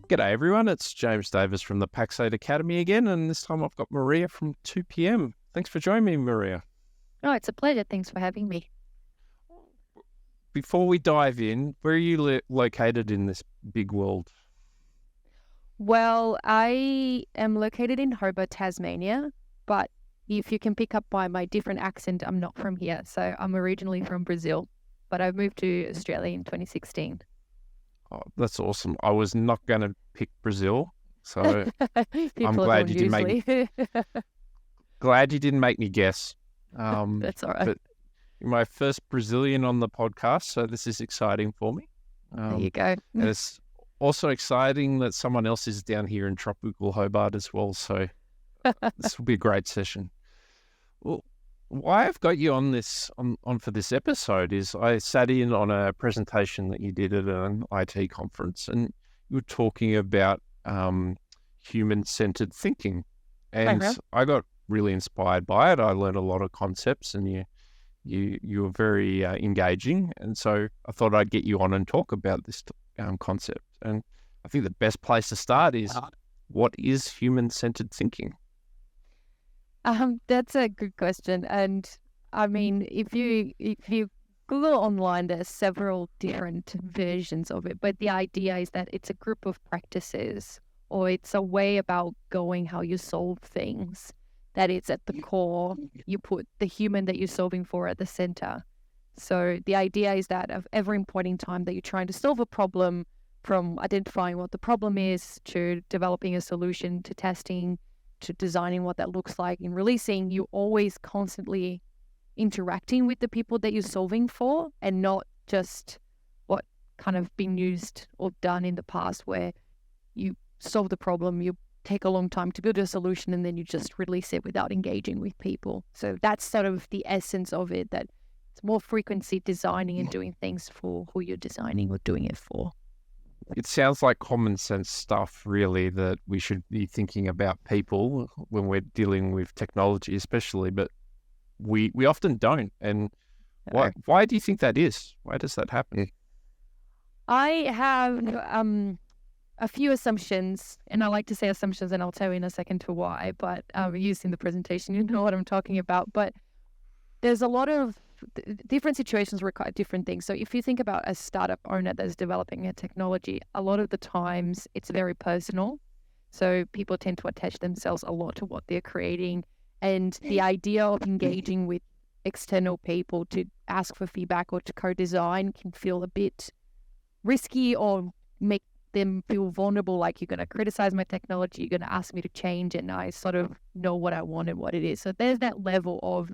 G'day everyone, it's James Davis from the Pax8 Academy again, and this time I've got Maria from 2PM. Thanks for joining me, Maria. Oh, it's a pleasure. Thanks for having me. Before we dive in, where are you located in this big world? Well, I am located in Hobart, Tasmania, but if you can pick up by my different accent, I'm not from here. So I'm originally from Brazil, but I moved to Australia in 2016. Oh, that's awesome. I was not going to pick Brazil, so I'm People glad don't you didn't usually. glad you didn't make me guess. That's all right. But you're my first Brazilian on the podcast, so this is exciting for me. There you go. And it's also exciting that someone else is down here in tropical Hobart as well, so this will be a great session. Well, why I've got you on this on for this episode is I sat in on a presentation that you did at an IT conference, and you were talking about human-centered thinking, and I got really inspired by it. I learned a lot of concepts, and you were very engaging, and so I thought I'd get you on and talk about this concept. And I think the best place to start is, what is human-centered thinking? That's a good question. And I mean, if you Google online, there's several different versions of it, but the idea is that it's a group of practices, or it's a way about going how you solve things, that it's at the core, you put the human that you're solving for at the center. So the idea is that at every point in time that you're trying to solve a problem, from identifying what the problem is to developing a solution to testing to designing what that looks like in releasing, you're always constantly interacting with the people that you're solving for, and not just what kind of been used or done in the past where you solve the problem, you take a long time to build a solution, and then you just release it without engaging with people. So that's sort of the essence of it, that it's more frequency designing and doing things for who you're designing or doing it for. It sounds like common sense stuff, really, that we should be thinking about people when we're dealing with technology, especially, but we often don't. And why do you think that is? Why does that happen? I have a few assumptions, and I like to say assumptions, and I'll tell you in a second to why, but using the presentation, you know what I'm talking about. But there's a lot of different situations require different things. So if you think about a startup owner that's developing a technology, a lot of the times it's very personal. So people tend to attach themselves a lot to what they're creating. And the idea of engaging with external people to ask for feedback or to co-design can feel a bit risky, or make them feel vulnerable, like you're going to criticize my technology, you're going to ask me to change, and I sort of know what I want and what it is. So there's that level of,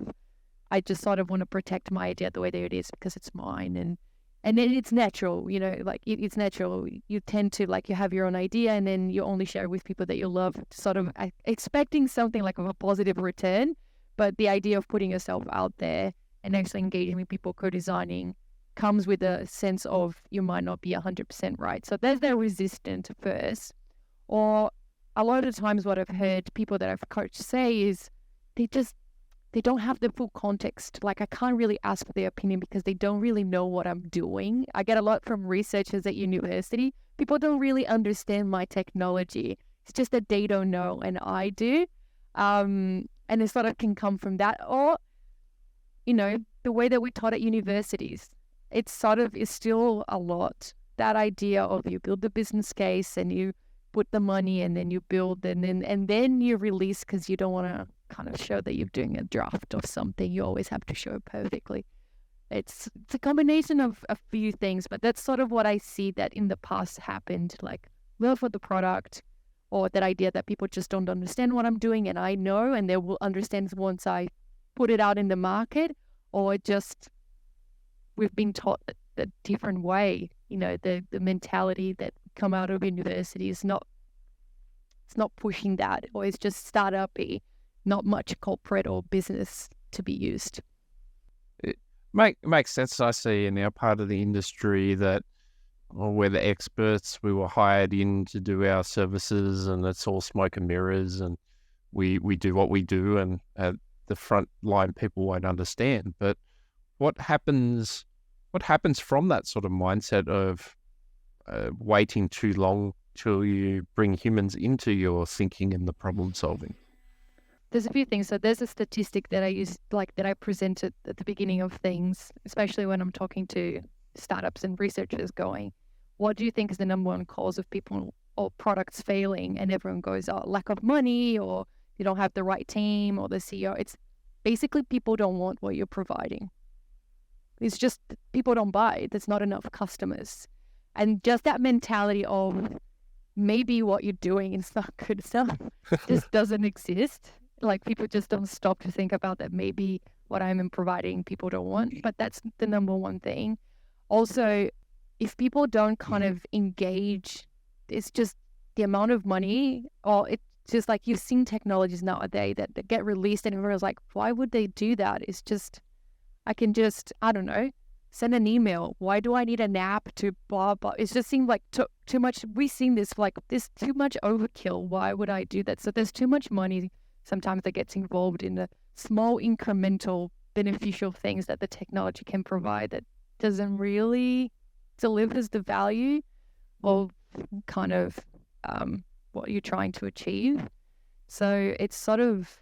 I just sort of want to protect my idea the way that it is because it's mine. And then it's natural, like it's natural. You tend to, like, you have your own idea, and then you only share it with people that you love, sort of expecting something like of a positive return. But the idea of putting yourself out there and actually engaging with people, co-designing, comes with a sense of you might not be 100% right. So there's that resistance first. Or a lot of times what I've heard people that I've coached say is they don't have the full context. Like, I can't really ask for their opinion because they don't really know what I'm doing. I get a lot from researchers at university. People don't really understand my technology. It's just that they don't know and I do. And it sort of can come from that. Or, the way that we're taught at universities, it's sort of is still a lot. That idea of you build the business case and you put the money and then you build and then you release, because you don't want to kind of show that you're doing a draft of something. You always have to show it perfectly. It's a combination of a few things, but that's sort of what I see that in the past happened, like love for the product, or that idea that people just don't understand what I'm doing and I know, and they will understand once I put it out in the market, or just we've been taught a different way. The mentality that come out of university is not pushing that, or it's just startup-y, not much corporate or business to be used. It makes sense. I see in our part of the industry that we're the experts. We were hired in to do our services, and it's all smoke and mirrors, and we do what we do, and the front line people won't understand. But what happens from that sort of mindset of waiting too long till you bring humans into your thinking and the problem solving? There's a few things. So there's a statistic that I use, like that I presented at the beginning of things, especially when I'm talking to startups and researchers going, what do you think is the number one cause of people or products failing? And everyone goes, oh, lack of money, or you don't have the right team, or the CEO. It's basically people don't want what you're providing. It's just people don't buy it. There's not enough customers. And just that mentality of maybe what you're doing is not good enough just doesn't exist. Like people just don't stop to think about that maybe what I'm providing people don't want. But that's the number one thing. Also, if people don't kind of engage, it's just the amount of money, or it's just like you've seen technologies nowadays that get released and everyone's like, why would they do that? It's just, I can just, I don't know, send an email. Why do I need an app to blah, blah? It just seemed like too much. We've seen this, like this too much overkill. Why would I do that? So there's too much money sometimes that gets involved in the small incremental beneficial things that the technology can provide that doesn't really delivers the value of kind of what you're trying to achieve. So it's sort of,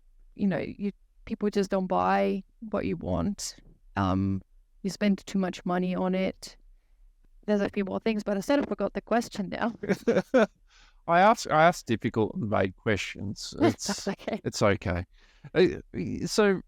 people just don't buy what you want. You spend too much money on it. There's a few more things, but I sort of forgot the question now. I ask difficult and vague questions. That's okay. It's okay. So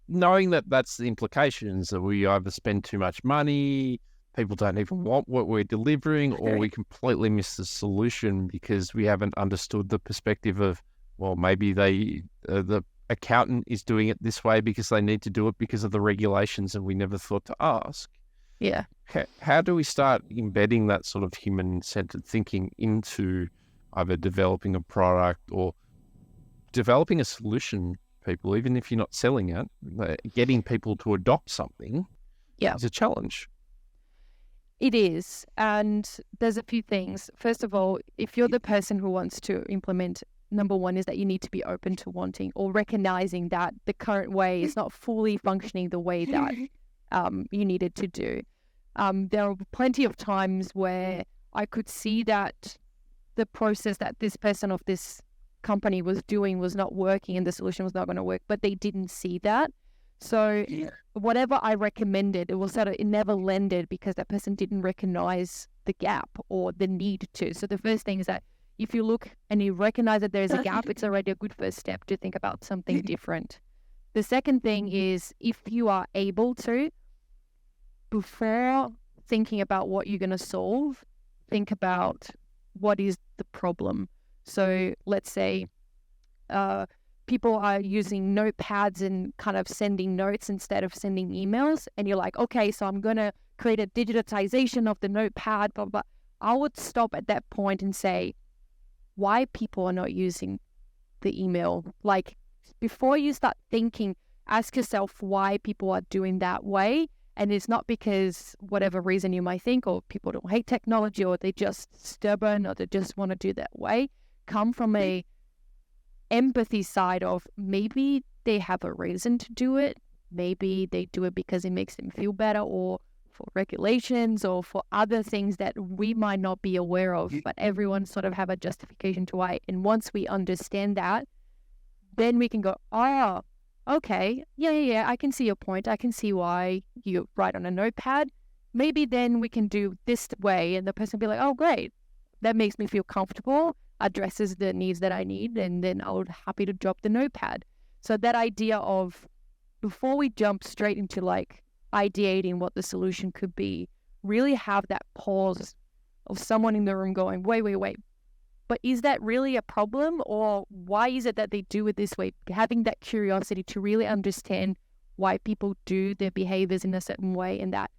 knowing that that's the implications, that we either spend too much money, people don't even want what we're delivering, or we completely miss the solution because we haven't understood the perspective of, well, maybe the accountant is doing it this way because they need to do it because of the regulations and we never thought to ask. Yeah. How do we start embedding that sort of human-centered thinking into either developing a product or developing a solution, people, even if you're not selling it, getting people to adopt something is a challenge. It is. And there's a few things. First of all, if you're the person who wants to implement, number one is that you need to be open to wanting or recognizing that the current way is not fully functioning the way that you needed to do. There are plenty of times where I could see that the process that this person of this company was doing was not working and the solution was not going to work, but they didn't see that. So whatever I recommended, it never landed because that person didn't recognize the gap or the need to. So the first thing is that if you look and you recognize that there's a gap, it's already a good first step to think about something different. The second thing is if you are able to, before thinking about what you're going to solve, think about what is the problem. So let's say people are using notepads and kind of sending notes instead of sending emails. And you're like, okay, so I'm going to create a digitization of the notepad, blah, blah. I would stop at that point and say, why people are not using the email? Like before you start thinking, ask yourself why people are doing that way. And it's not because whatever reason you might think, or people don't hate technology, or they're just stubborn, or they just want to do that way. Come from a empathy side of maybe they have a reason to do it. Maybe they do it because it makes them feel better, or for regulations, or for other things that we might not be aware of, but everyone sort of have a justification to why. And once we understand that, then we can go, oh, okay, yeah, I can see your point. I can see why you write on a notepad. Maybe then we can do this way. And the person will be like, oh, great. That makes me feel comfortable, addresses the needs that I need, and then I would happy to drop the notepad. So that idea of before we jump straight into like ideating what the solution could be, really have that pause of someone in the room going, wait. But is that really a problem, or why is it that they do it this way? Having that curiosity to really understand why people do their behaviors in a certain way, and that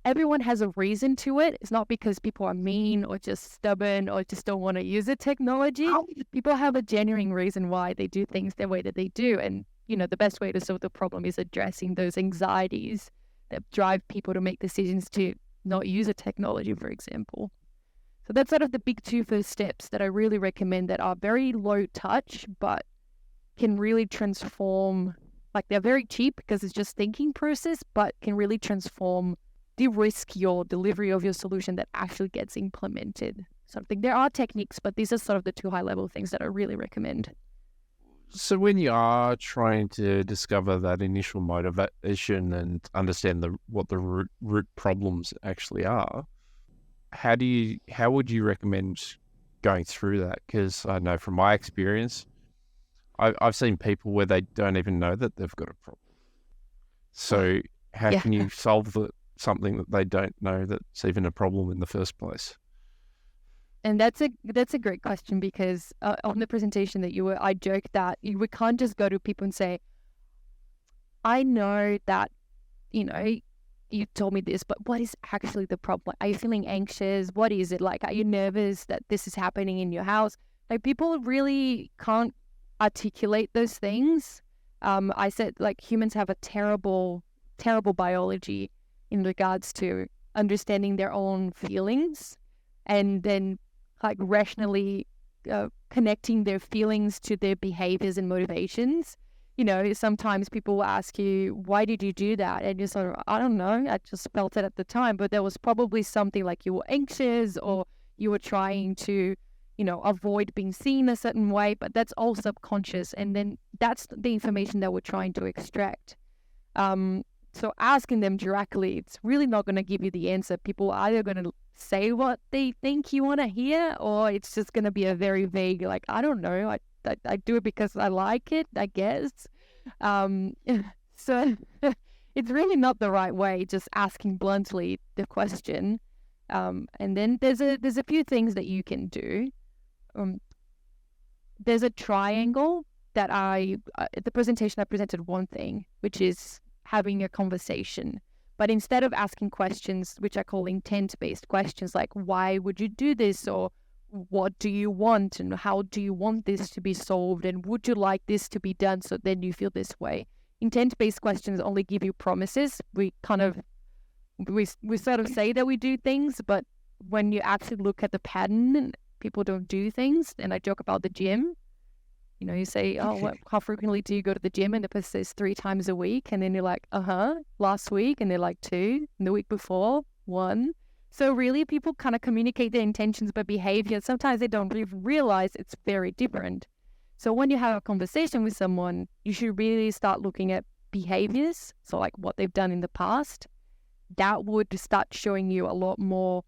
everyone has a reason to it. It's not because people are mean or just stubborn or just don't want to use the technology. People have a genuine reason why they do things the way that they do. And, the best way to solve the problem is addressing those anxieties that drive people to make decisions to not use a technology, for example. So that's sort of the big two first steps that I really recommend that are very low touch, but can really transform, like they're very cheap because it's just thinking process, but can really transform, de-risk your delivery of your solution that actually gets implemented. sort of thing. There are techniques, but these are sort of the 2 high-level things that I really recommend. So when you are trying to discover that initial motivation and understand what the root problems actually are, how would you recommend going through that? Because I know from my experience, I've seen people where they don't even know that they've got a problem. So how Yeah. can you solve something that they don't know that's even a problem in the first place? And that's a great question, because on the presentation that I joked that we can't just go to people and say, I know that, you told me this, but what is actually the problem? Are you feeling anxious? What is it? Like, are you nervous that this is happening in your house? Like, people really can't articulate those things. I said, like, humans have a terrible, terrible biology in regards to understanding their own feelings, and then like rationally connecting their feelings to their behaviors and motivations. Sometimes people will ask you, why did you do that? And you're sort of, I don't know, I just felt it at the time. But there was probably something like you were anxious, or you were trying to, avoid being seen a certain way, but that's all subconscious. And then that's the information that we're trying to extract. So asking them directly, it's really not going to give you the answer. People are either going to say what they think you want to hear, or it's just going to be a very vague, like, I don't know, I do it because I like it, I guess. So it's really not the right way, just asking bluntly the question. And then there's a few things that you can do. There's a triangle that at the presentation I presented one thing, which is having a conversation. But instead of asking questions, which I call intent-based questions, like, why would you do this? Or what do you want? And how do you want this to be solved? And would you like this to be done so then you feel this way? Intent-based questions only give you promises. We sort of say that we do things, but when you actually look at the pattern, people don't do things. And I joke about the gym. You say, how frequently do you go to the gym? And the person says 3 times a week. And then you're like, last week. And they're like 2. And the week before, 1. So really, people kind of communicate their intentions by behavior. Sometimes they don't even realize it's very different. So when you have a conversation with someone, you should really start looking at behaviors. So like what they've done in the past. That would start showing you a lot more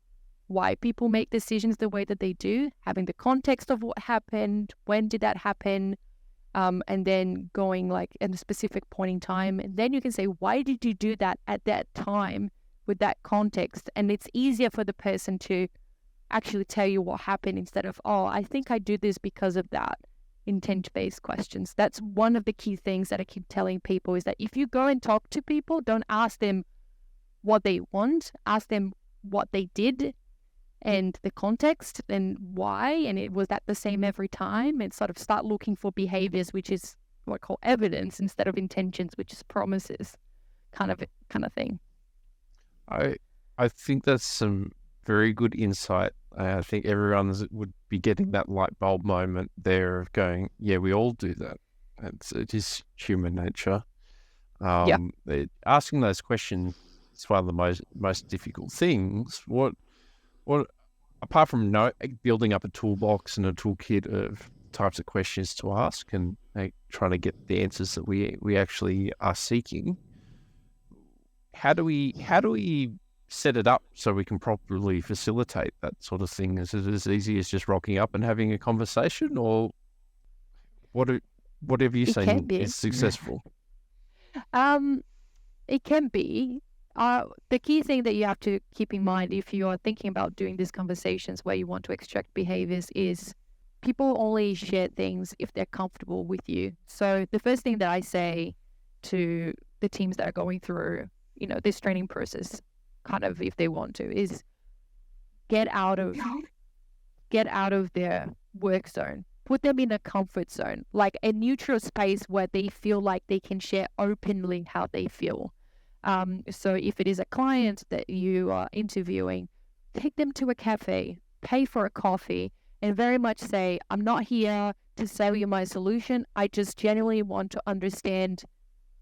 why people make decisions the way that they do, having the context of what happened, when did that happen, and then going like at a specific point in time. And then you can say, why did you do that at that time with that context? And it's easier for the person to actually tell you what happened instead of, I think I do this because of that. Intent-based questions. That's one of the key things that I keep telling people, is that if you go and talk to people, don't ask them what they want, ask them what they did and the context and why, and was that the same every time, and sort of start looking for behaviors, which is what I call evidence, instead of intentions, which is promises, kind of thing. I think that's some very good insight. I think everyone would be getting that light bulb moment there of going, yeah, we all do that. It is human nature. Asking those questions is one of the most difficult things. What apart from building up a toolbox and a toolkit of types of questions to ask and trying to get the answers that we actually are seeking, how do we set it up so we can properly facilitate that sort of thing? Is it as easy as just rocking up and having a conversation, or what have you seen is successful? It can be. The key thing that you have to keep in mind if you are thinking about doing these conversations where you want to extract behaviors is people only share things if they're comfortable with you. So the first thing that I say to the teams that are going through, this training process, kind of if they want to, is get out of their work zone. Put them in a comfort zone, like a neutral space where they feel like they can share openly how they feel. So if it is a client that you are interviewing, take them to a cafe, pay for a coffee, and very much say, I'm not here to sell you my solution. I just genuinely want to understand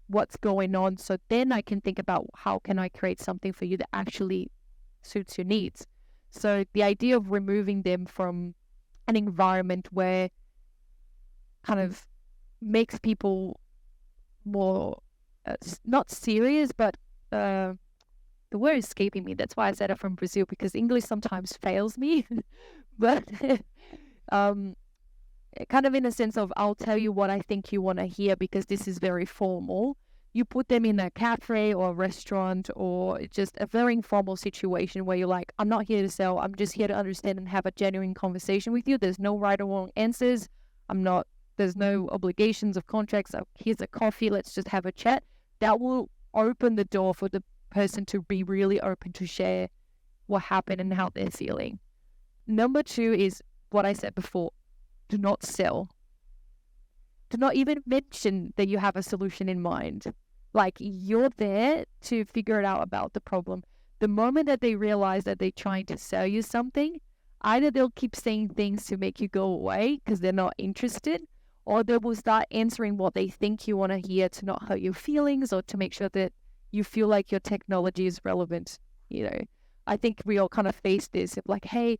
what's going on, so then I can think about how can I create something for you that actually suits your needs. So the idea of removing them from an environment where kind of makes people more not serious, but the word is escaping me. That's why I said I'm from Brazil, because English sometimes fails me. But um, kind of in a sense of, I'll tell you what I think you want to hear because this is very formal. You put them in a cafe or a restaurant or just a very informal situation where you're like, I'm not here to sell. I'm just here to understand and have a genuine conversation with you. There's no right or wrong answers. There's no obligations of contracts. Here's a coffee. Let's just have a chat. That will open the door for the person to be really open to share what happened and how they're feeling. Number 2 is what I said before. Do not sell. Do not even mention that you have a solution in mind. Like, you're there to figure it out about the problem. The moment that they realize that they're trying to sell you something, either they'll keep saying things to make you go away because they're not interested, or they will start answering what they think you want to hear to not hurt your feelings or to make sure that you feel like your technology is relevant. I think we all kind of face this of like, hey,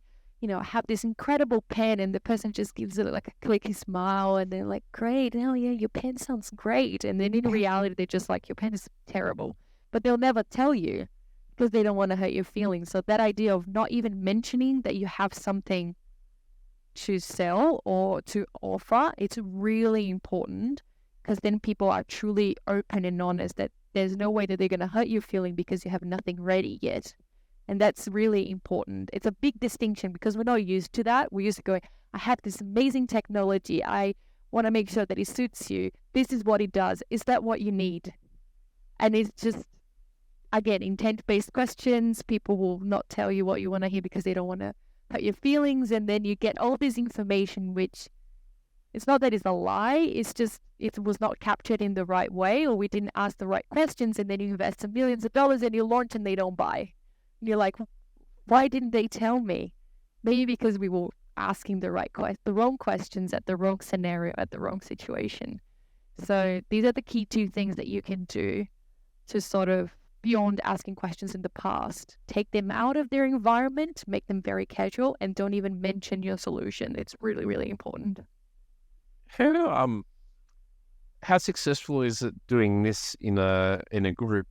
I have this incredible pen, and the person just gives it like a clicky smile, and they're like, great, oh yeah, your pen sounds great. And then in reality, they're just like, your pen is terrible. But they'll never tell you because they don't want to hurt your feelings. So that idea of not even mentioning that you have something to sell or to offer, it's really important, because then people are truly open and honest that there's no way that they're going to hurt your feeling because you have nothing ready yet. And that's really important. It's a big distinction because we're not used to that. We're used to going, I have this amazing technology. I want to make sure that it suits you. This is what it does. Is that what you need? And it's just, again, intent-based questions. People will not tell you what you want to hear because they don't want to hurt your feelings. And then you get all this information, which it's not that it's a lie. It's just it was not captured in the right way, or we didn't ask the right questions. And then you invest some millions of dollars and you launch and they don't buy. You're like, why didn't they tell me? Maybe because we were asking the wrong questions at the wrong scenario, at the wrong situation. So these are the key 2 things that you can do to sort of, beyond asking questions in the past, take them out of their environment, make them very casual, and don't even mention your solution. It's really, really important. How successful is it doing this in a group,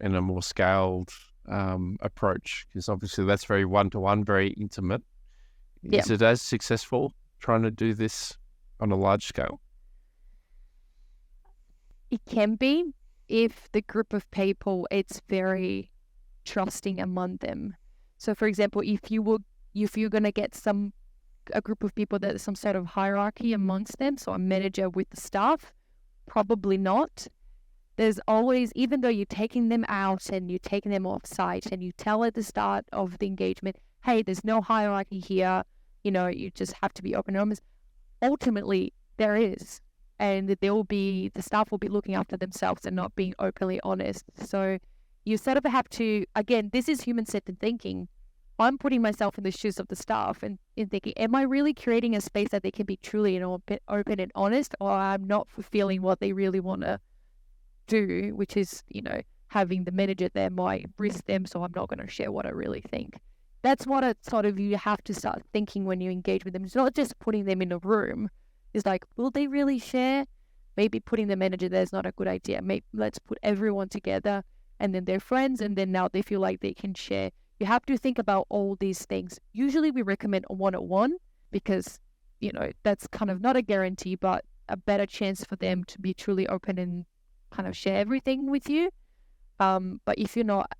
in a more scaled approach? Because obviously that's very one-to-one, very intimate. Is it as successful trying to do this on a large scale? It can be if the group of people, it's very trusting among them. So for example, if you're going to get a group of people that there's some sort of hierarchy amongst them, so a manager with the staff, probably not. There's always, even though you're taking them out and you're taking them off site and you tell at the start of the engagement, hey, there's no hierarchy here, you just have to be open and honest. Ultimately, there is. And the staff will be looking after themselves and not being openly honest. So you sort of have to, again, this is human-centered thinking. I'm putting myself in the shoes of the staff and thinking, am I really creating a space that they can be truly open and honest, or I'm not fulfilling what they really want to do, which is, having the manager there might risk them, so I'm not going to share what I really think. That's what you have to start thinking when you engage with them. It's not just putting them in a room. It's like, will they really share? Maybe putting the manager there is not a good idea. Let's put everyone together, and then they're friends, and then now they feel like they can share. You have to think about all these things. Usually we recommend a one-on-one because, that's kind of not a guarantee, but a better chance for them to be truly open and kind of share everything with you. But if you're not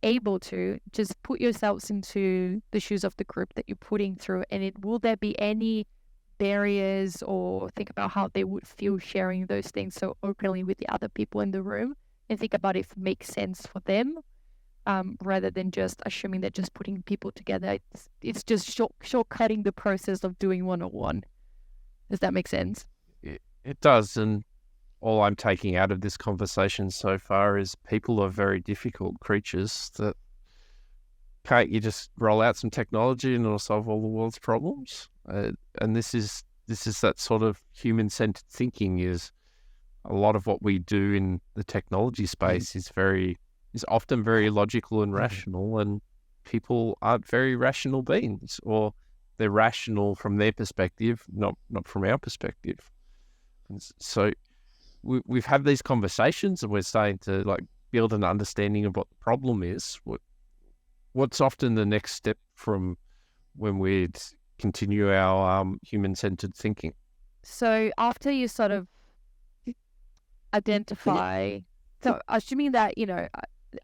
able to, just put yourselves into the shoes of the group that you're putting through, and will there be any barriers, or think about how they would feel sharing those things so openly with the other people in the room, and think about if it makes sense for them, rather than just assuming that just putting people together, it's just shortcutting the process of doing one-on-one. Does that make sense? It does, and all I'm taking out of this conversation so far is people are very difficult creatures. That can't you just roll out some technology and it'll solve all the world's problems? And this is that sort of human-centered thinking. Is a lot of what we do in the technology space is often very logical and rational, and people aren't very rational beings, or they're rational from their perspective, not from our perspective. And so we've had these conversations, and we're starting to like build an understanding of what the problem is. What's often the next step from when we'd continue our human-centered thinking? So after you sort of identify, so assuming that,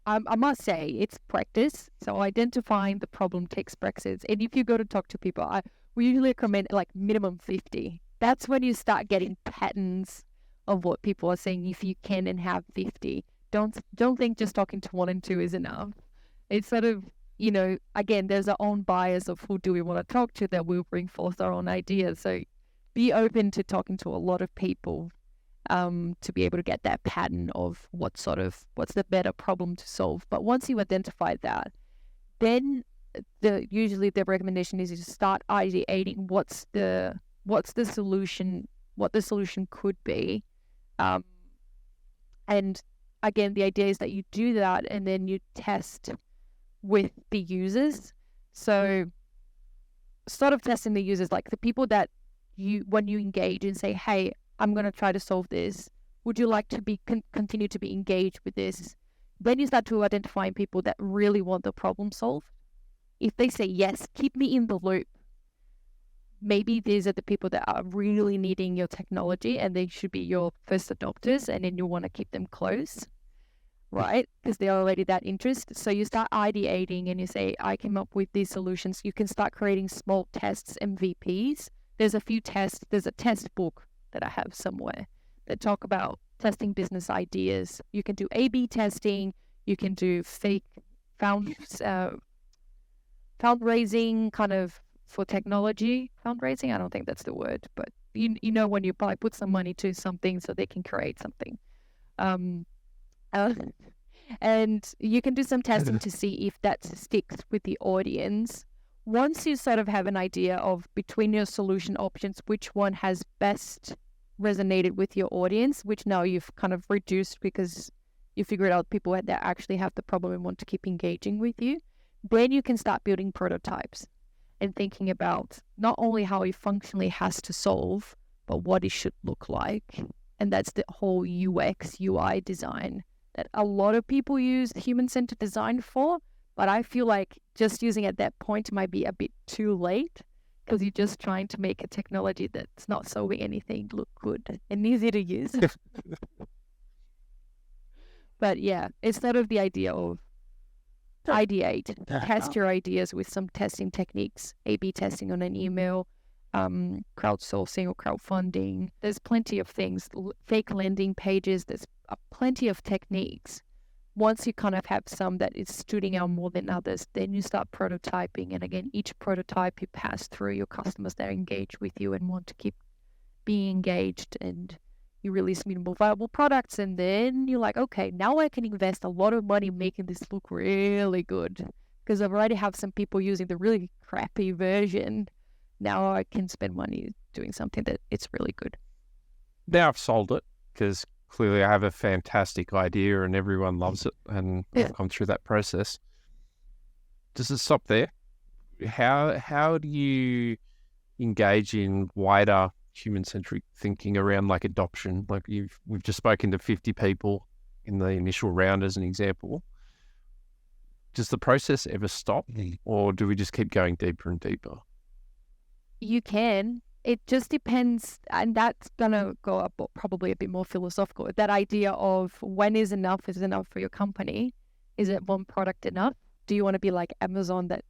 I must say it's practice. So identifying the problem takes practice. And if you go to talk to people, we usually recommend like minimum 50. That's when you start getting patterns of what people are saying. If you can and have 50, don't think just talking to 1 and 2 is enough. It's sort of, again, there's our own bias of who do we want to talk to that will bring forth our own ideas. So be open to talking to a lot of people to be able to get that pattern of what's the better problem to solve. But once you identify that, then usually the recommendation is to start ideating what's the solution, what the solution could be. And again, the idea is that you do that and then you test with the users. So sort of testing the users, like the people that when you engage and say, hey, I'm going to try to solve this. Would you like to continue to be engaged with this? Then you start to identifying people that really want the problem solved. If they say yes, keep me in the loop. Maybe these are the people that are really needing your technology and they should be your first adopters, and then you want to keep them close, right? Because they're already that interested. So you start ideating and you say, I came up with these solutions. You can start creating small tests, MVPs. There's a few tests. There's a test book that I have somewhere that talk about testing business ideas. You can do A/B testing. You can do fake fundraising kind of for technology. Fundraising, I don't think that's the word, but you know when you probably put some money to something so they can create something. And you can do some testing to see if that sticks with the audience. Once you sort of have an idea of between your solution options, which one has best resonated with your audience, which now you've kind of reduced because you figured out people that actually have the problem and want to keep engaging with you, then you can start building prototypes and thinking about not only how it functionally has to solve, but what it should look like. And that's the whole UX, UI design that a lot of people use human-centered design for, but I feel like just using at that point might be a bit too late, because you're just trying to make a technology that's not solving anything look good and easy to use. But yeah, it's sort of the idea of ideate, test your ideas with some testing techniques, A/B testing on an email, crowdsourcing or crowdfunding. There's plenty of things, fake landing pages. There's plenty of techniques. Once you kind of have some that is shooting out more than others, then you start prototyping. And again, each prototype you pass through your customers that engage with you and want to keep being engaged, and you release minimal viable products. And then you're like, okay, now I can invest a lot of money making this look really good because I've already have some people using the really crappy version. Now I can spend money doing something that it's really good. Now I've sold it because clearly I have a fantastic idea and everyone loves it, and I've gone through that process. Does it stop there? How do you engage in wider human-centric thinking around like adoption? Like we've just spoken to 50 people in the initial round as an example. Does the process ever stop, or do we just keep going deeper and deeper? You can. It just depends, and that's gonna go up probably a bit more philosophical. That idea of when is enough for your company. Is it one product enough? Do you want to be like Amazon that,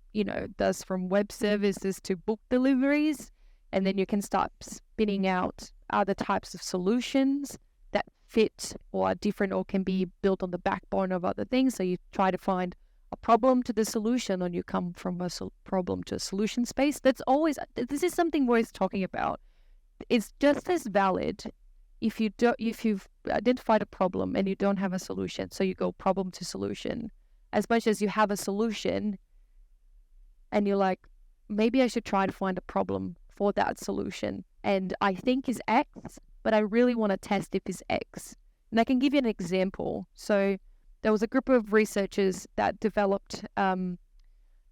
does from web services to book deliveries, and then you can start spinning out other types of solutions that fit or are different or can be built on the backbone of other things. So you try to find a problem to the solution, and you come from a problem to a solution space. This is something worth talking about. It's just as valid if you've identified a problem and you don't have a solution, so you go problem to solution, as much as you have a solution and you're like, maybe I should try to find a problem for that solution, and I think is X, but I really want to test if it's X. And I can give you an example. So there was a group of researchers that developed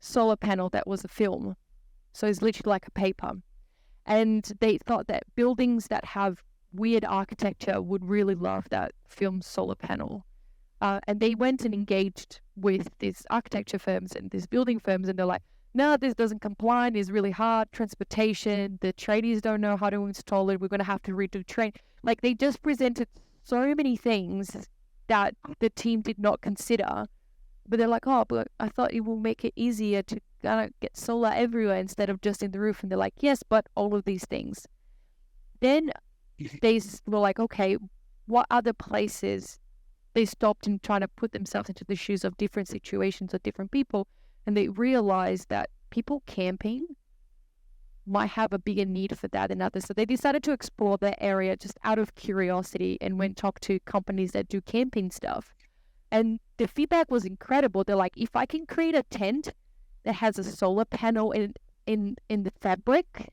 solar panel that was a film. So it's literally like a paper. And they thought that buildings that have weird architecture would really love that film solar panel. And they went and engaged with these architecture firms and these building firms, and they're like, no, this doesn't comply. It's really hard. Transportation, the tradies don't know how to install it. We're going to have to redo train. Like, they just presented so many things that the team did not consider. But they're like, oh, but I thought it will make it easier to get solar everywhere instead of just in the roof. And they're like, yes, but all of these things. Then they were like, okay, what other places? They stopped and trying to put themselves into the shoes of different situations of different people. And they realized that people camping might have a bigger need for that than others. So they decided to explore that area just out of curiosity and went talk to companies that do camping stuff. And the feedback was incredible. They're like, if I can create a tent that has a solar panel in the fabric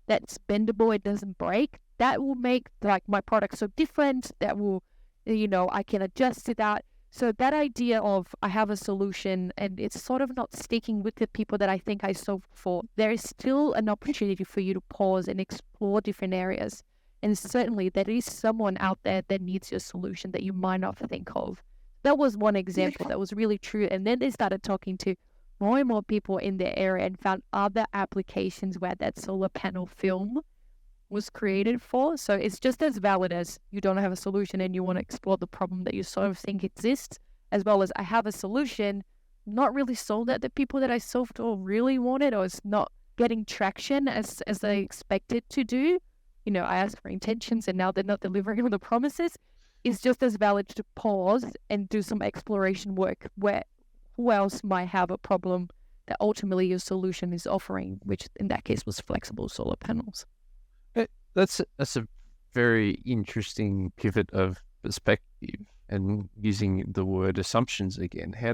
that's bendable, it doesn't break, that will make like my product so different. That will, I can adjust to that. So that idea of I have a solution and it's sort of not sticking with the people that I think I solved for, there is still an opportunity for you to pause and explore different areas. And certainly there is someone out there that needs your solution that you might not think of. That was one example that was really true. And then they started talking to more and more people in their area and found other applications where that solar panel film was created for. So it's just as valid as you don't have a solution and you want to explore the problem that you sort of think exists, as well as I have a solution, not really sold at the people that I solved or really wanted, or it's not getting traction as they expected to do. I asked for intentions and now they're not delivering on the promises. It's just as valid to pause and do some exploration work where who else might have a problem that ultimately your solution is offering, which in that case was flexible solar panels. That's a very interesting pivot of perspective, and using the word assumptions again. How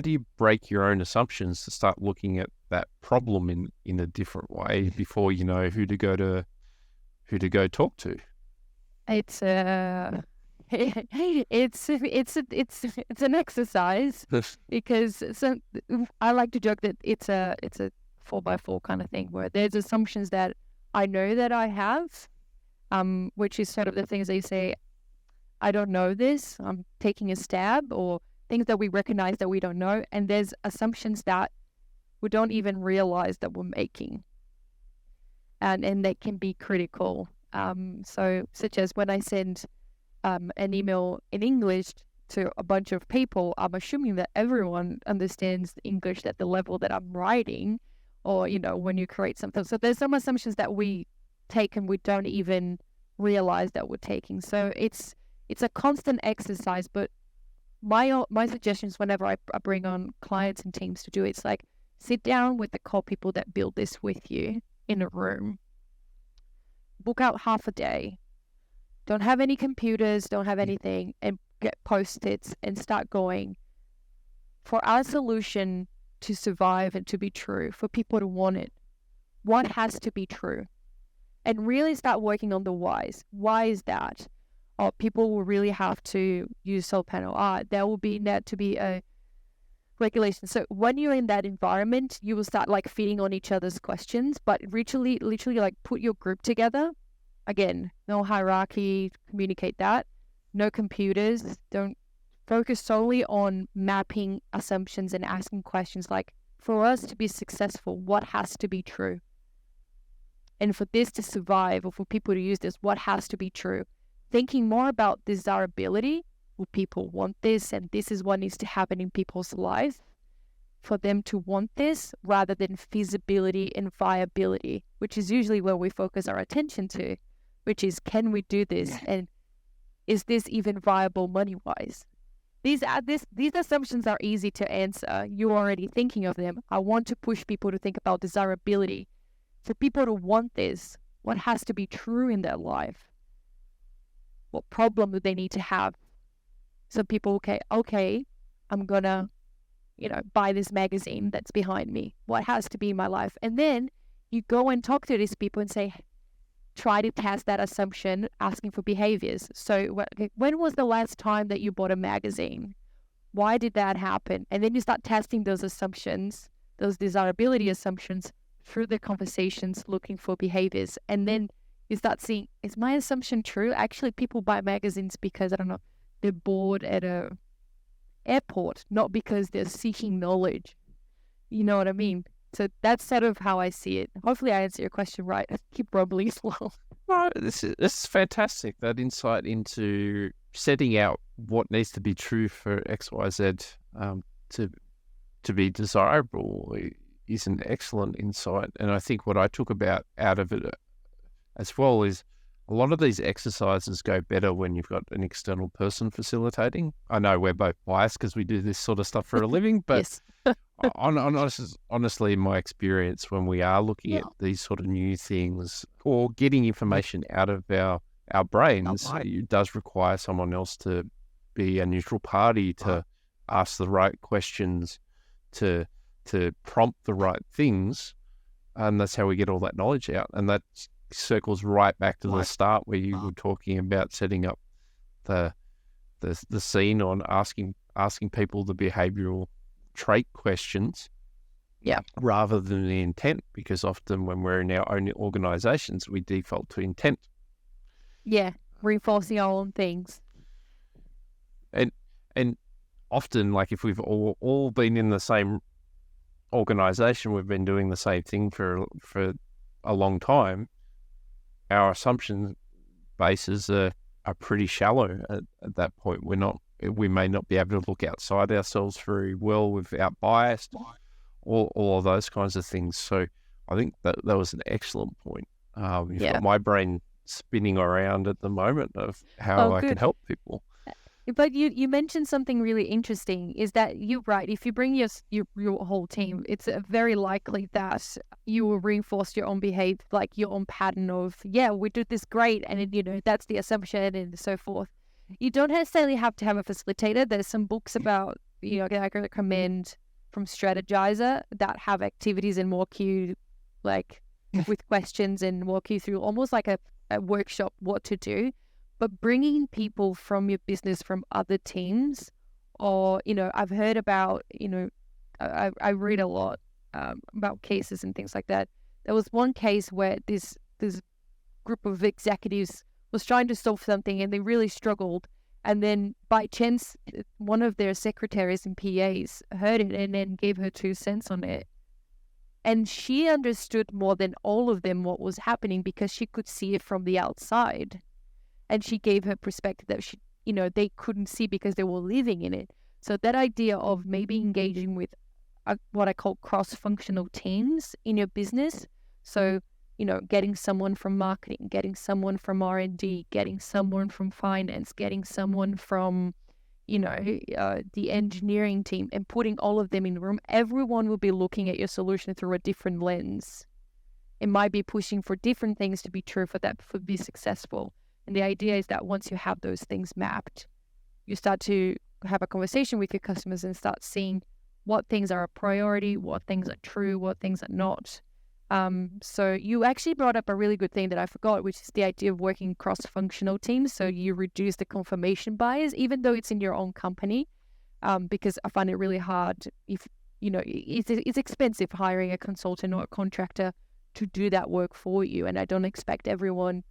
do you break your own assumptions to start looking at that problem in a different way before you know who to go talk to? It's it's an exercise because I like to joke that it's a 4x4 kind of thing where there's assumptions that I know that I have, which is sort of the things they say, I don't know this, I'm taking a stab, or things that we recognize that we don't know. And there's assumptions that we don't even realize that we're making. And they can be critical. So such as when I send an email in English to a bunch of people, I'm assuming that everyone understands English at the level that I'm writing, or, when you create something. So there's some assumptions that we take and we don't even realize that we're taking. So it's a constant exercise, but my suggestions whenever I bring on clients and teams to do it, it's like, sit down with the core people that build this with you in a room, book out half a day, don't have any computers, don't have anything, and get Post-its and start going. For our solution to survive and to be true, for people to want it, what has to be true? And really start working on the whys. Why is that? Oh, people will really have to use solar panel. There will be need to be a regulation. So when you're in that environment, you will start like feeding on each other's questions, but literally like put your group together. Again, no hierarchy, communicate that. No computers. Don't focus solely on mapping assumptions and asking questions like, for us to be successful, what has to be true? And for this to survive, or for people to use this, what has to be true? Thinking more about desirability. Will people want this? And this is what needs to happen in people's life for them to want this, rather than feasibility and viability, which is usually where we focus our attention to, which is, can we do this? And is this even viable money-wise? These assumptions are easy to answer. You're already thinking of them. I want to push people to think about desirability. For people to want this, what has to be true in their life? What problem do they need to have? So people, okay, I'm gonna, buy this magazine that's behind me. What has to be in my life? And then you go and talk to these people and say, try to test that assumption, asking for behaviors. So when was the last time that you bought a magazine? Why did that happen? And then you start testing those assumptions those desirability assumptions through the conversations, looking for behaviors. And then you start seeing, is my assumption true? Actually, people buy magazines because, I don't know, they're bored at a airport, not because they're seeking knowledge. You know what I mean? So that's sort of how I see it. Hopefully I answer your question right. I keep rumbling as well. No, this is fantastic. That insight into setting out what needs to be true for XYZ to be desirable is an excellent insight. And I think what I took out of it as well is a lot of these exercises go better when you've got an external person facilitating. I know we're both biased because we do this sort of stuff for a living, but Yes. honestly, in my experience, when we are looking at these sort of new things or getting information out of our brains, it does require someone else to be a neutral party, to ask the right questions, to prompt the right things, and that's how we get all that knowledge out. And that circles right back to the start where you were talking about setting up the scene on asking people the behavioral trait questions, rather than the intent, because often when we're in our own organizations, we default to intent. Reinforcing our own things. And often, like, if we've all been in the same organization, we've been doing the same thing for a long time, our assumption bases are pretty shallow at that point. We may not be able to look outside ourselves very well without bias, all of those kinds of things. So I think that was an excellent point. You've got my brain spinning around at the moment of how I can help people. But you mentioned something really interesting, is that you're right. If you bring your whole team, it's very likely that you will reinforce your own behavior, like your own pattern of, we do this great, and that's the assumption and so forth. You don't necessarily have to have a facilitator. There's some books about, I can recommend from Strategizer that have activities and walk you like with questions and walk you through almost like a workshop what to do. But bringing people from your business, from other teams, or, I've heard about, I read a lot about cases and things like that. There was one case where this group of executives was trying to solve something and they really struggled. And then by chance, one of their secretaries and PAs heard it and then gave her 2 cents on it. And she understood more than all of them what was happening because she could see it from the outside. And she gave her perspective that they couldn't see because they were living in it. So that idea of maybe engaging with what I call cross-functional teams in your business. So, getting someone from marketing, getting someone from R&D, getting someone from finance, getting someone from, the engineering team, and putting all of them in the room. Everyone will be looking at your solution through a different lens. It might be pushing for different things to be true for that to be successful. And the idea is that once you have those things mapped, you start to have a conversation with your customers and start seeing what things are a priority, what things are true, what things are not. So you actually brought up a really good thing that I forgot, which is the idea of working cross-functional teams. So you reduce the confirmation bias, even though it's in your own company, because I find it really hard if, it's expensive hiring a consultant or a contractor to do that work for you. And I don't expect everyone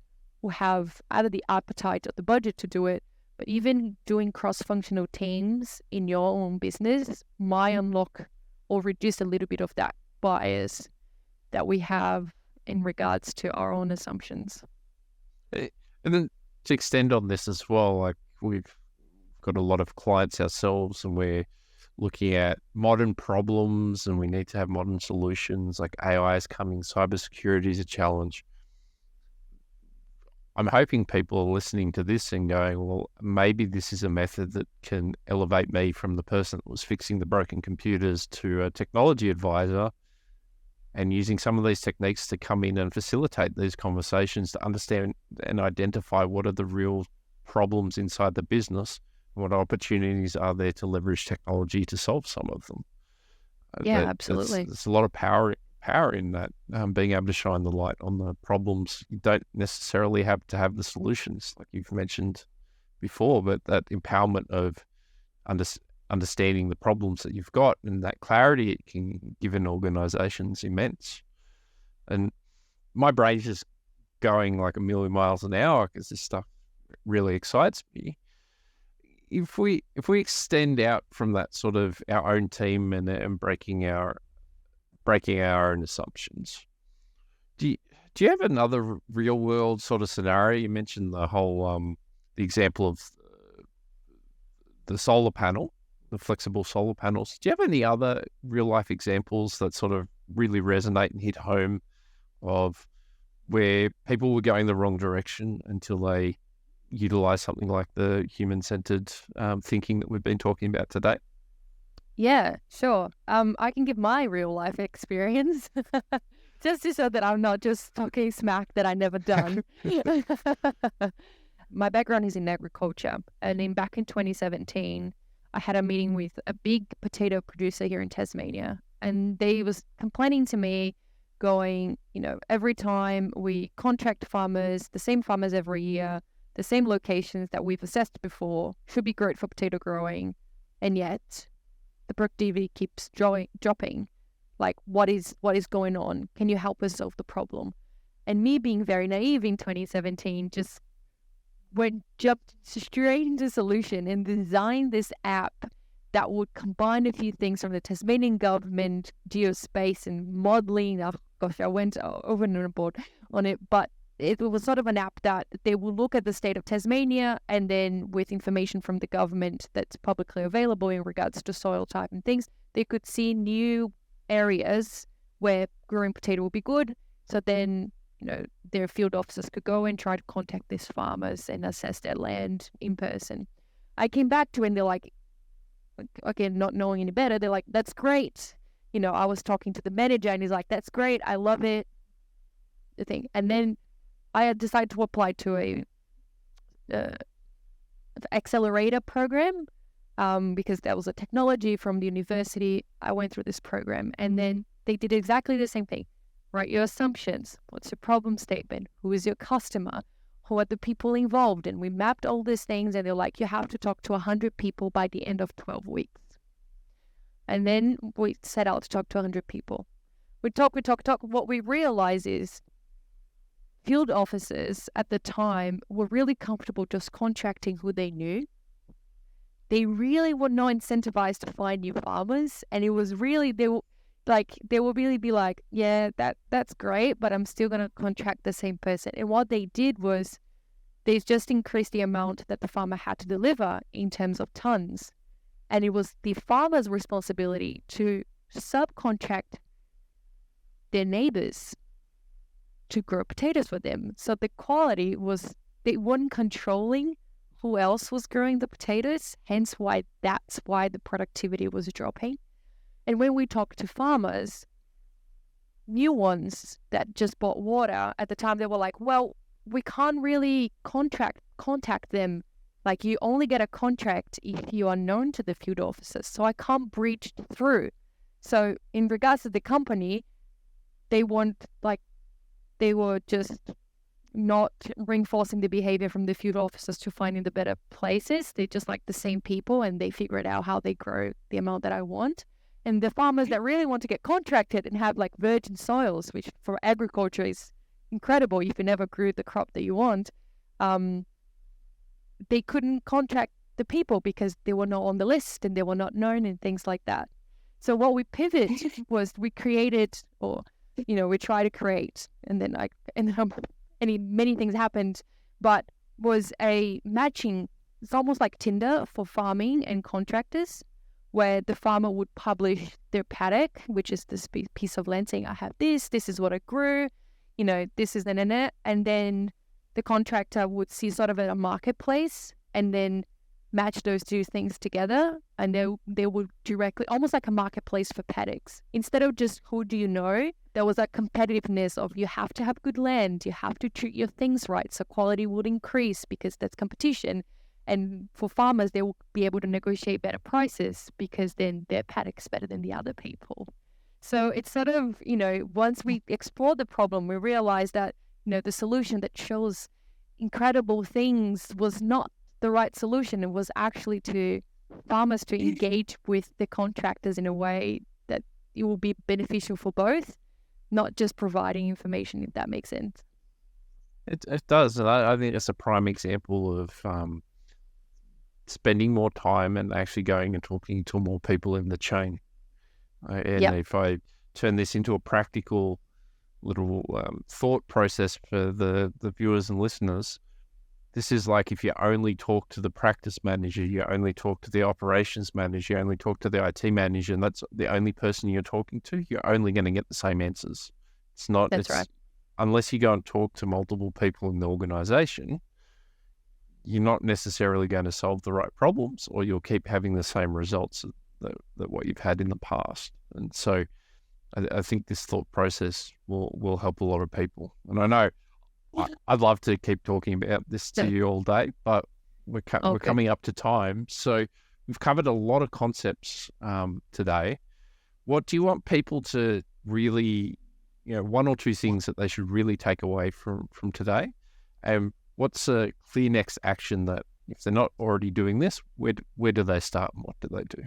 will have either the appetite or the budget to do it. But even doing cross-functional teams in your own business might unlock or reduce a little bit of that bias that we have in regards to our own assumptions. And then to extend on this as well, like, we've got a lot of clients ourselves and we're looking at modern problems and we need to have modern solutions, like AI is coming, cybersecurity is a challenge. I'm hoping people are listening to this and going, well, maybe this is a method that can elevate me from the person that was fixing the broken computers to a technology advisor, and using some of these techniques to come in and facilitate these conversations to understand and identify what are the real problems inside the business and what opportunities are there to leverage technology to solve some of them. Absolutely. There's a lot of power in that, being able to shine the light on the problems. You don't necessarily have to have the solutions, like you've mentioned before, but that empowerment of understanding the problems that you've got, and that clarity it can give an organisation is immense. And my brain's just going like a million miles an hour because this stuff really excites me. If we extend out from that sort of our own team and breaking our own assumptions, do you have another real world sort of scenario? You mentioned the whole the example of the solar panel, the flexible solar panels. Do you have any other real life examples that sort of really resonate and hit home of where people were going the wrong direction until they utilize something like the human-centered thinking that we've been talking about today? Yeah, sure. I can give my real life experience just to show that I'm not just talking smack that I never done. My background is in agriculture, and back in 2017, I had a meeting with a big potato producer here in Tasmania, and they was complaining to me, going, every time we contract farmers, the same farmers every year, the same locations that we've assessed before, should be great for potato growing, and yet the productivity keeps dropping. Like, what is going on? Can you help us solve the problem? And me being very naive in 2017, just jumped straight into solution and designed this app that would combine a few things from the Tasmanian government, geospace, and modeling. Oh, gosh, I went over and abroad on it, but it was sort of an app that they will look at the state of Tasmania, and then with information from the government that's publicly available in regards to soil type and things, they could see new areas where growing potato would be good. So then, their field officers could go and try to contact these farmers and assess their land in person. I came back to it and they're like, again, not knowing any better, they're like, that's great. I was talking to the manager and he's like, that's great, I love it. The thing. And then I had decided to apply to a accelerator program because that was a technology from the university. I went through this program, and then they did exactly the same thing. Write your assumptions. What's your problem statement? Who is your customer? Who are the people involved? And we mapped all these things, and they're like, you have to talk to 100 people by the end of 12 weeks. And then we set out to talk to 100 people. We talk. What we realize is field officers at the time were really comfortable just contracting who they knew. They really were not incentivized to find new farmers. And it was really, they will really be like, yeah, that's great, but I'm still going to contract the same person. And what they did was they just increased the amount that the farmer had to deliver in terms of tons. And it was the farmer's responsibility to subcontract their neighbors to grow potatoes for them. So the quality was, they weren't controlling who else was growing the potatoes, hence that's why the productivity was dropping. And when we talk to farmers, new ones that just bought water, at the time they were like, well, we can't really contact them. Like, you only get a contract if you are known to the field officers. So I can't breach through. So in regards to the company, they were just not reinforcing the behavior from the field officers to finding the better places. They just like the same people, and they figured out how they grow the amount that I want. And the farmers that really want to get contracted and have like virgin soils, which for agriculture is incredible if you never grew the crop that you want, they couldn't contract the people because they were not on the list and they were not known and things like that. So what we pivoted was we created, we try to create, and then many things happened, but was a matching. It's almost like Tinder for farming and contractors, where the farmer would publish their paddock, which is this piece of land, saying, I have this is what I grew, this is the and then the contractor would see sort of a marketplace and then match those two things together, and they would directly, almost like a marketplace for paddocks. Instead of just who do you know, there was a competitiveness of you have to have good land, you have to treat your things right, so quality would increase because that's competition. And for farmers, they will be able to negotiate better prices because then their paddock's better than the other people. So it's sort of, once we explored the problem, we realized that, the solution that shows incredible things was not the right solution. It was actually to farmers to engage with the contractors in a way that it will be beneficial for both, not just providing information, if that makes sense. It does, and I think it's a prime example of spending more time and actually going and talking to more people in the chain. And Yep. if I turn this into a practical little thought process for the viewers and listeners, this is like if you only talk to the practice manager, you only talk to the operations manager, you only talk to the IT manager, and that's the only person you're talking to, you're only going to get the same answers. It's not, That's right. Unless you go and talk to multiple people in the organization, you're not necessarily going to solve the right problems, or you'll keep having the same results that what you've had in the past. And so I think this thought process will help a lot of people. And I know I'd love to keep talking about this to you all day, but we're coming up to time. So we've covered a lot of concepts today. What do you want people to really, one or two things that they should really take away from today? And what's a clear next action that if they're not already doing this, where do they start and what do they do?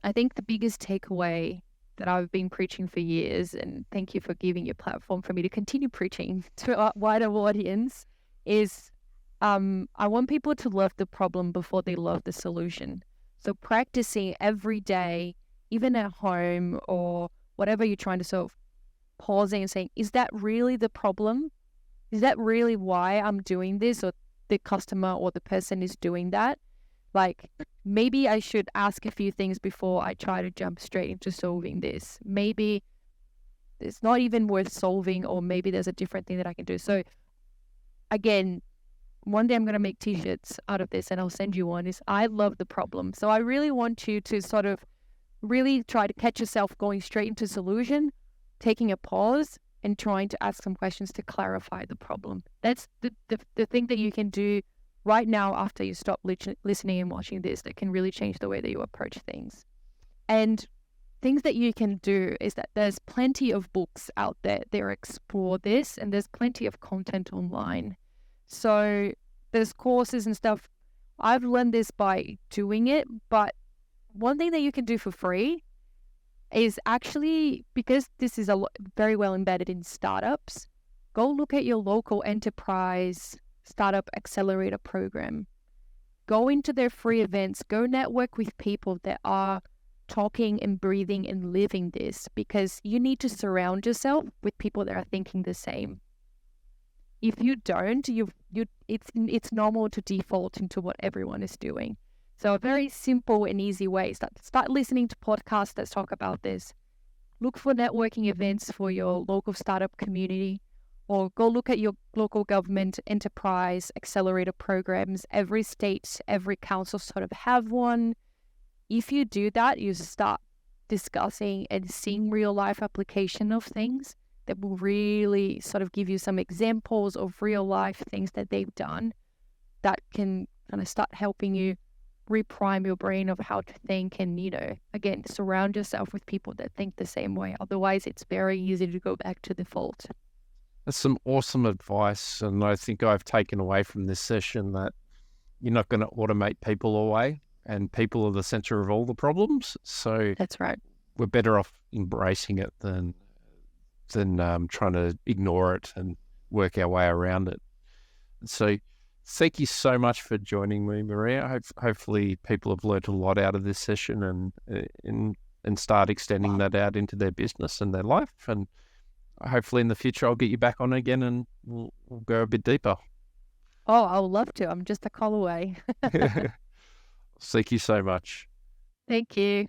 I think the biggest takeaway that I've been preaching for years, and thank you for giving your platform for me to continue preaching to a wider audience, is I want people to love the problem before they love the solution. So practicing every day, even at home or whatever you're trying to solve, pausing and saying, is that really the problem? Is that really why I'm doing this, or the customer or the person is doing that? Like, maybe I should ask a few things before I try to jump straight into solving this. Maybe it's not even worth solving, or maybe there's a different thing that I can do. So again, one day I'm going to make t-shirts out of this and I'll send you one, is I love the problem. So I really want you to sort of really try to catch yourself going straight into solution, taking a pause and trying to ask some questions to clarify the problem. That's the thing that you can do right now after you stop listening and watching this that can really change the way that you approach things. And things that you can do is that there's plenty of books out there that explore this, and there's plenty of content online. So there's courses and stuff. I've learned this by doing it, but one thing that you can do for free is actually, because this is very well embedded in startups, go look at your local enterprise startup accelerator program. Go into their free events, go network with people that are talking and breathing and living this, because you need to surround yourself with people that are thinking the same. If you don't, it's normal to default into what everyone is doing. So a very simple and easy way, start listening to podcasts that talk about this. Look for networking events for your local startup community, or go look at your local government enterprise accelerator programs. Every state, every council sort of have one. If you do that, you start discussing and seeing real life application of things that will really sort of give you some examples of real life things that they've done that can kind of start helping you reprime your brain of how to think. And, again, surround yourself with people that think the same way. Otherwise, it's very easy to go back to default. That's some awesome advice. And I think I've taken away from this session that you're not going to automate people away, and people are the center of all the problems. So that's right. We're better off embracing it than trying to ignore it and work our way around it. So thank you so much for joining me, Maria. Hopefully people have learned a lot out of this session and start extending that out into their business and their life. And hopefully in the future I'll get you back on again and we'll go a bit deeper. Oh, I would love to. I'm just a call away. Thank you so much. Thank you.